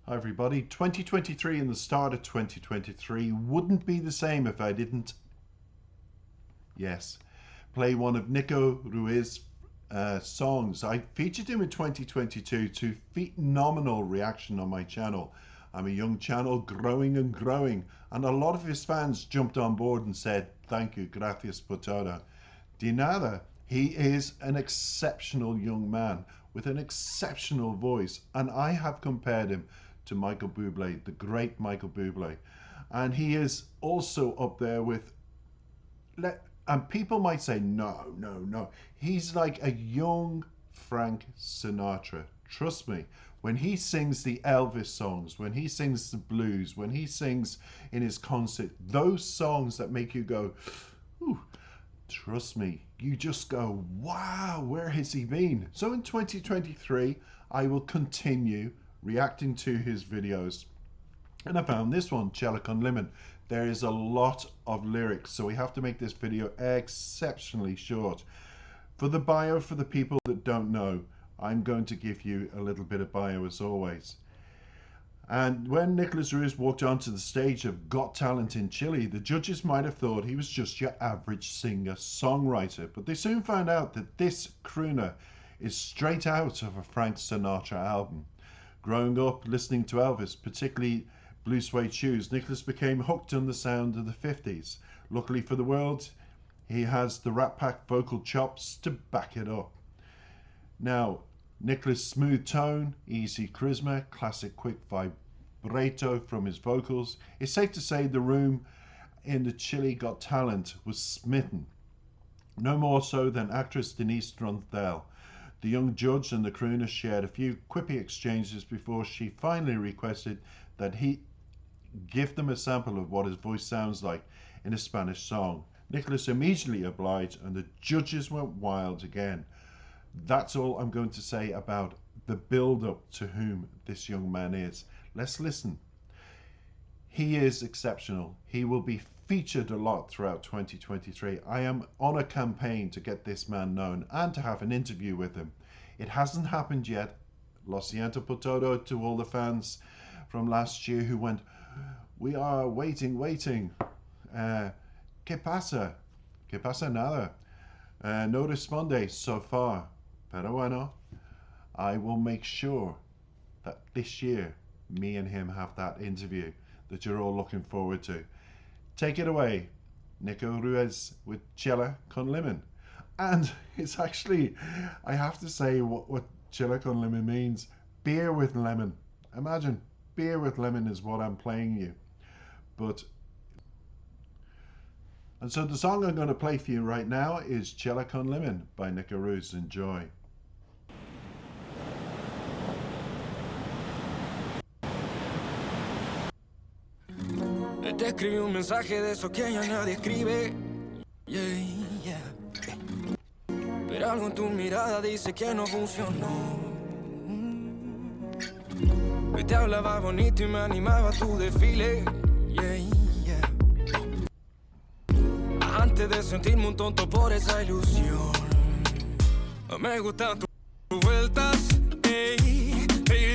Hi everybody. 2023 and the start of 2023 wouldn't be the same if I didn't, yes, play one of Nico Ruiz's songs. I featured him in 2022 to phenomenal reaction on my channel. I'm a young channel, growing and growing, and a lot of his fans jumped on board and said, thank you, gracias por todo. De nada. He is an exceptional young man with an exceptional voice, and I have compared him to Michael Bublé, the great Michael Bublé. And he is also up there with, and people might say, no. He's like a young Frank Sinatra. Trust me, when he sings the Elvis songs, when he sings the blues, when he sings in his concert, those songs that make you go, ooh, trust me, you just go, wow, where has he been? So in 2023, I will continue reacting to his videos. And I found this one, Chela con Limon. There is a lot of lyrics, so we have to make this video exceptionally short. For the bio, for the people that don't know, I'm going to give you a little bit of bio as always. And when Nicolas Ruiz walked onto the stage of Got Talent in Chile, the judges might have thought he was just your average singer-songwriter, but they soon found out that this crooner is straight out of a Frank Sinatra album. Growing up listening to Elvis, particularly Blue Suede Shoes, Nicolas became hooked on the sound of the 50s. Luckily for the world, he has the Rat Pack vocal chops to back it up. Now, Nicolas' smooth tone, easy charisma, classic quick vibrato from his vocals. It's safe to say the room in the Chile Got Talent was smitten. No more so than actress Denise Dronthel. The young judge and the crooner shared a few quippy exchanges before she finally requested that he give them a sample of what his voice sounds like in a Spanish song. Nicolas immediately obliged and the judges went wild again. That's all I'm going to say about the build-up to whom this young man is. Let's listen. He is exceptional. He will be featured a lot throughout 2023. I am on a campaign to get this man known and to have an interview with him. It hasn't happened yet. Lo siento por todo to all the fans from last year who went, we are waiting. ¿Qué pasa? ¿Qué pasa nada? No responde so far. Pero bueno, I will make sure that this year me and him have that interview that you're all looking forward to. Take it away, Nico Ruiz with Chela con Limon. And it's actually, I have to say what Chela con Limon means. Beer with lemon. Imagine, beer with lemon is what I'm playing you. And so the song I'm going to play for you right now is Chela con Limon by Nico Ruiz. Enjoy. Te escribí un mensaje de esos que ya nadie escribe, pero algo en tu mirada dice que no funcionó. Te hablaba bonito y me animaba a tu desfile, antes de sentirme un tonto por esa ilusión. Me gustan tus vueltas, baby,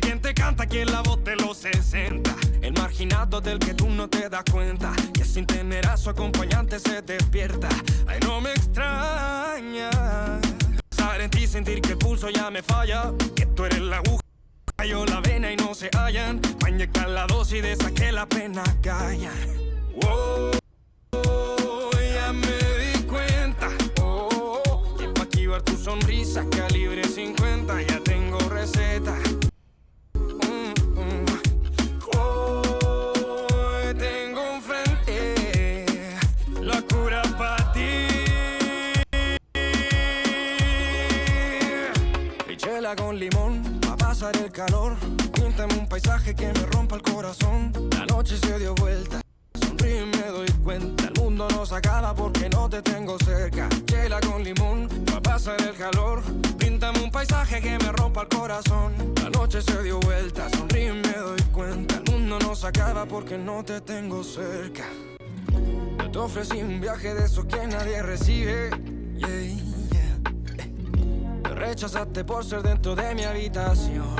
quien te canta, quien la voz de los 60. El marginado del que tú no te das cuenta, que sin tener a su acompañante se despierta. Ay, no me extraña pensar en ti, sentir que el pulso ya me falla, que tú eres la aguja, yo la vena y no se hallan. Pa' inyectar la dosis de esa que la pena calla. Oh, ya me di cuenta, que pa' esquivar tu sonrisa calibre 50 ya tengo receta. Con limón, va a pasar el calor. Píntame un paisaje que me rompa el corazón. La noche se dio vuelta, sonríe y me doy cuenta. El mundo no se acaba porque no te tengo cerca. Chela con limón, va a pasar el calor. Píntame un paisaje que me rompa el corazón. La noche se dio vuelta, sonríe y me doy cuenta. El mundo no se acaba porque no te tengo cerca. Yo te ofrecí un viaje de esos que nadie recibe, rechazaste por ser dentro de mi habitación.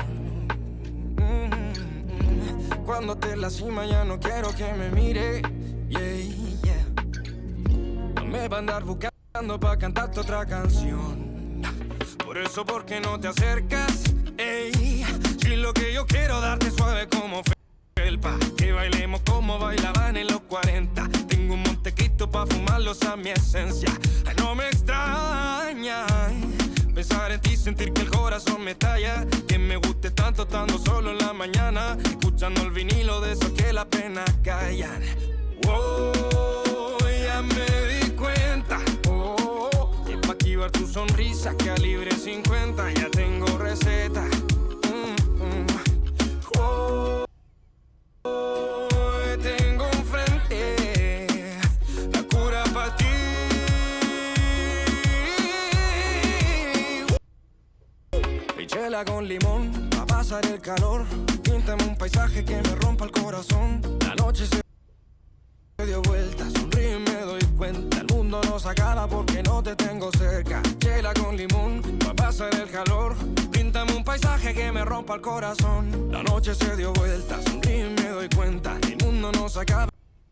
cuando esté en la cima ya no quiero que me mire. Yeah, yeah. No me va a andar buscando pa' cantarte otra canción. Por eso, ¿por qué no te acercas? Ey, si lo que yo quiero darte suave como felpa, que bailemos como bailaban en los 40. Tengo un Montecristo pa' fumarlos a mi esencia. Ay, no me extraña pensar en ti, sentir que el corazón me talla. Que me guste tanto estando solo en la mañana, escuchando el vinilo de esos que la pena callan. Oh, ya me di cuenta. Que pa' activar tu sonrisa, que a libre 50 ya tengo receta. Oh, tengo enfrente la cura pa' ti. Chela con limón, pa' pasar el calor. Píntame un paisaje que me rompa el corazón. La noche se dio vuelta, sonríe y me doy cuenta. El mundo no se acaba porque no te tengo cerca. Chela con limón, pa' pasar el calor. Píntame un paisaje que me rompa el corazón. La noche se dio vuelta, sonríe y me doy cuenta. El mundo no se acaba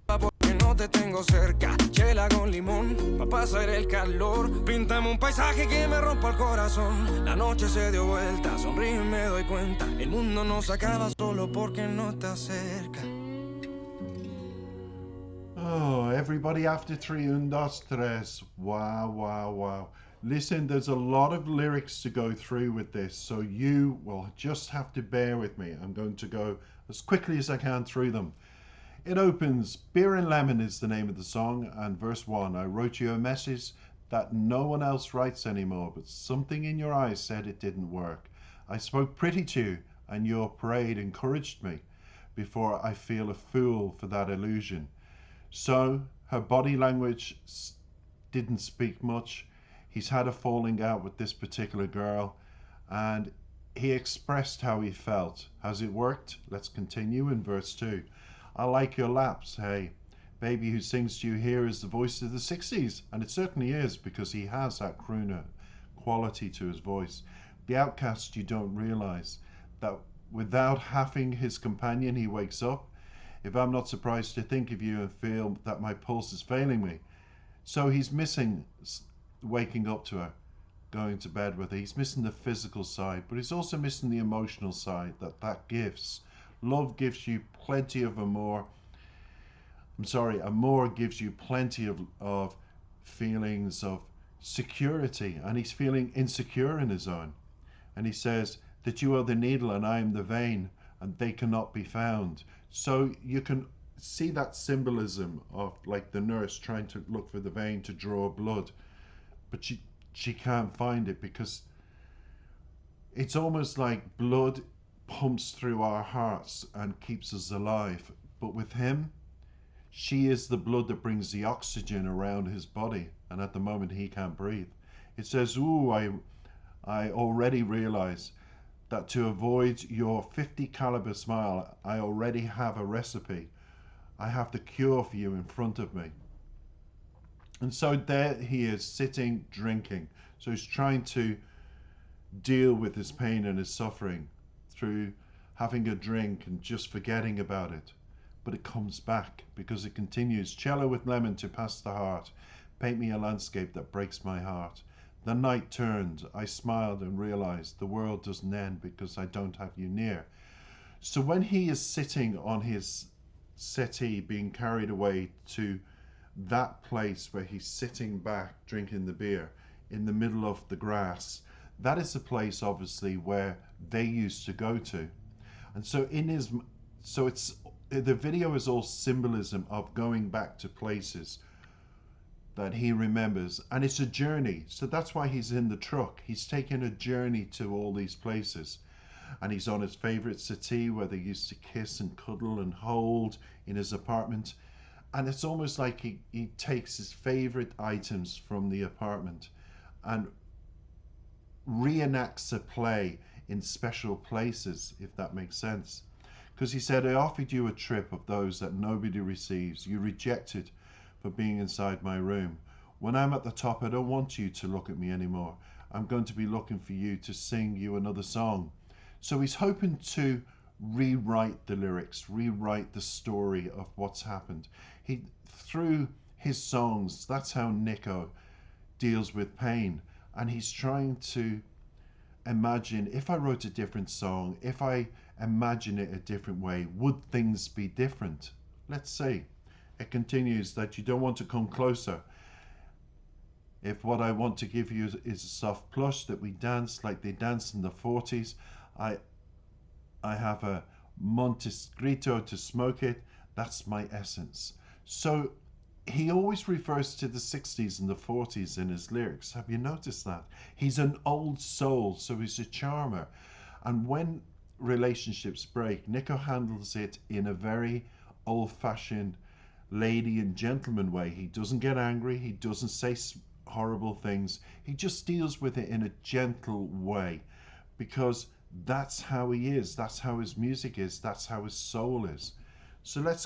porque no te tengo cerca. Chela con limón, pa' pasar el calor. Píntame un paisaje que me rompa el corazón. La noche se dio vuelta, sonríe y me doy cuenta. El mundo no se acaba solo porque no te acerca. Oh, everybody after 3, 1, 2, 3. Wow, wow, wow. Listen, there's a lot of lyrics to go through with this, so you will just have to bear with me. I'm going to go as quickly as I can through them. It opens, Beer and Lemon is the name of the song, and verse 1, I wrote you a message that no one else writes anymore, but something in your eyes said it didn't work. I spoke pretty to you, and your parade encouraged me, before I feel a fool for that illusion. So, her body language didn't speak much. He's had a falling out with this particular girl, and he expressed how he felt. Has it worked? Let's continue in verse 2. I like your laps, hey. Baby who sings to you here is the voice of the 60s, and it certainly is, because he has that crooner quality to his voice. The outcast, you don't realize that without having his companion he wakes up. If I'm not surprised to think of you and feel that my pulse is failing me. So he's missing waking up to her, going to bed with her. He's missing the physical side, but he's also missing the emotional side that gives. Love gives you plenty of amour gives you plenty of feelings of security, and he's feeling insecure in his own. And he says that you are the needle and I am the vein, and they cannot be found. So you can see that symbolism of like the nurse trying to look for the vein to draw blood, but she can't find it, because it's almost like blood pumps through our hearts and keeps us alive. But with him, she is the blood that brings the oxygen around his body, and at the moment he can't breathe. It says, ooh, I already realize that to avoid your 50 caliber smile, I already have a recipe. I have the cure for you in front of me. And so there he is, sitting, drinking. So he's trying to deal with his pain and his suffering through having a drink and just forgetting about it. But it comes back, because it continues. Cello with lemon to pass the heart. Paint me a landscape that breaks my heart. The night turned. I smiled and realized the world doesn't end because I don't have you near. So when he is sitting on his settee, being carried away to that place where he's sitting back drinking the beer in the middle of the grass, that is the place obviously where they used to go to. And so it's the video is all symbolism of going back to places that he remembers, and it's a journey. So that's why he's in the truck. He's taking a journey to all these places, and he's on his favorite settee where they used to kiss and cuddle and hold in his apartment. And it's almost like he takes his favorite items from the apartment and reenacts a play in special places, if that makes sense. Because he said, I offered you a trip of those that nobody receives. You rejected for being inside my room. When I'm at the top, I don't want you to look at me anymore. I'm going to be looking for you to sing you another song. So he's hoping to rewrite the lyrics, rewrite the story of what's happened. He, through his songs, that's how Nico deals with pain. And he's trying to imagine, if I wrote a different song, if I imagine it a different way, would things be different? Let's see. It continues that you don't want to come closer. If what I want to give you is a soft plush that we dance like they danced in the 40s, I have a Montescrito to smoke it. That's my essence. So he always refers to the 60s and the 40s in his lyrics. Have you noticed that? He's an old soul, so he's a charmer. And when relationships break, Nico handles it in a very old-fashioned lady and gentleman way. He doesn't get angry. He doesn't say horrible things. He just deals with it in a gentle way, because that's how he is. That's how his music is. That's how his soul is. So let's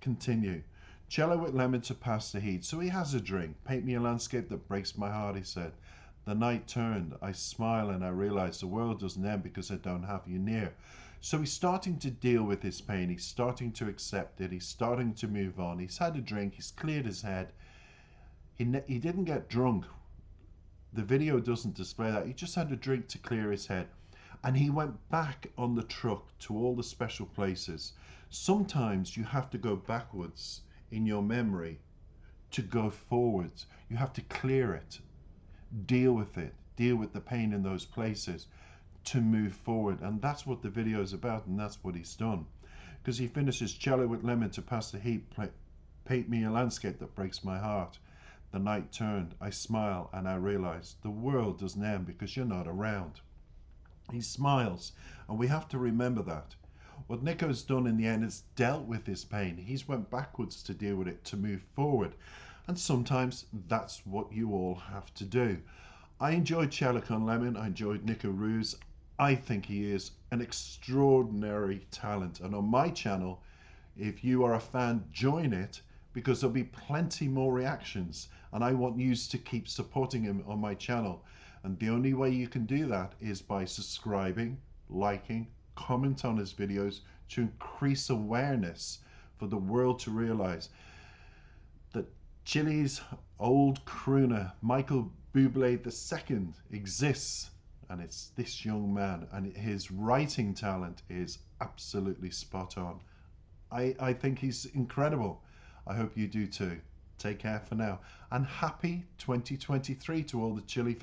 continue. Cello with lemon to pass the heat. So he has a drink. Paint me a landscape that breaks my heart, he said. The night turned. I smile and I realize the world doesn't end because I don't have you near. So he's starting to deal with his pain. He's starting to accept it. He's starting to move on. He's had a drink. He's cleared his head. He didn't get drunk. The video doesn't display that. He just had a drink to clear his head. And he went back on the truck to all the special places. Sometimes you have to go backwards in your memory to go forwards. You have to clear it, deal with it, deal with the pain in those places to move forward. And that's what the video is about, and that's what he's done. Because he finishes, cello with lemon to pass the heat, paint me a landscape that breaks my heart. The night turned, I smile, and I realize the world doesn't end because you're not around. He smiles, and we have to remember that. What Nico's done in the end is dealt with his pain. He's went backwards to deal with it, to move forward. And sometimes that's what you all have to do. I enjoyed Cello con Lemon. I enjoyed Nico Ruiz. I think he is an extraordinary talent. And on my channel, if you are a fan, join it, because there'll be plenty more reactions. And I want you to keep supporting him on my channel. And the only way you can do that is by subscribing, liking, comment on his videos to increase awareness for the world to realize that Chile's old crooner Michael Bublé II exists, and it's this young man, and his writing talent is absolutely spot on. I think he's incredible. I hope you do too. Take care for now, and happy 2023 to all the Chile fans.